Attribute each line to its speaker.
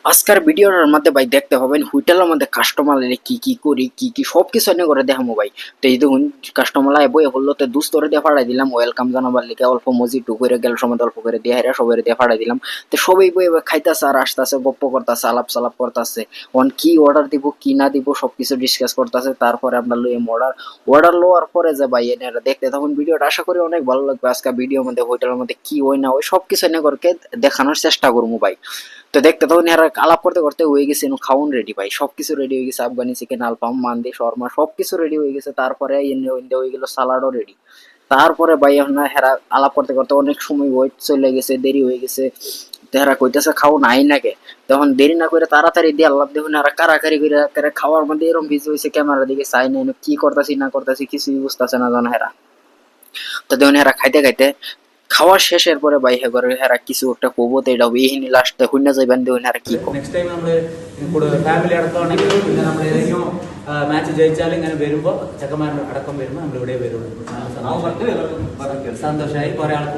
Speaker 1: আজকের ভিডিওর মধ্যে ভাই দেখতে পাবেন হোটেলের মধ্যে কাস্টমার কি কি করি কি কি সব কিছু এনে করে দেখামো ভাই। তো এই দেখুন কাস্টমার বই বললো তো দুস্তরে দিয়ে ফাড়াই দিলাম ওয়েলকাম জানাবার লিখে অল্প মজি টু করে গেল সময় অল্প করে দিয়ে হেরা সবাই দিয়ে ফাড়াই দিলাম। তো সবাই বই খাইতেছে আর আসতেছে গপ্প করতেছে আলাপ সালাপ করতেছে অন কি অর্ডার দিব কি না দিব সবকিছু ডিসকাস করতেছে। তারপরে আমরা লইম অর্ডার লওয়ার পরে যে ভাই এনারা দেখতে তখন ভিডিওটা আশা করি অনেক ভালো লাগবে। আজকে ভিডিওর মধ্যে হোটেলের মধ্যে কি হয় না হয় সবকিছু এনে করে দেখানোর চেষ্টা করবো ভাই। তো দেখতে তখন এরা আলাপ করতে করতে হয়ে গেছে খাউন রেডি ভাই, সবকিছু রেডি হয়ে গেছে, আফগানি চিকেন আলফাম মান্দি শর্মা সবকিছু রেডি হয়ে গেছে। তারপরে ইন্দে হয়ে গেল সালাডও রেডি। তারপরে ভাই আপনার হেরা আলাপ করতে করতে অনেক সময় ওয়েট চলে গেছে, দেরি হয়ে গেছে। হেরা কইতেছে খাও নাই নাকি, তখন দেরি না করে তাড়াতাড়ি দিয়ে আল্লাহ দেখুন এরা কারাকারি করে খাওয়ার মধ্যে এরকম বিজি হয়েছে, ক্যামেরা দিকে চাই নাই কি করতেছি না করতেছি কিছুই বুঝতেছে না জানা হেরা। তো দেখুন হেরা খাইতে খাইতে খাওয়া শেষের পরে ভাই হেরা কিছু একটা কবো তো এটা এই লাস্টে হুইনা যাইবেন দেখুন হেরা কি
Speaker 2: നെക്സ്റ്റ് ടൈം നമ്മൾ കൂടെ ഫാമിലി അടക്കമാണെങ്കിൽ പിന്നെ നമ്മൾ ഏതെങ്കിലും മാച്ച് ജയിച്ചാലും ഇങ്ങനെ വരുമ്പോൾ ചെക്കന്മാരുടെ അടക്കം വരുമ്പോൾ നമ്മൾ ഇവിടെ വരുള്ളൂ. സന്തോഷമായി കുറെ ആൾക്ക്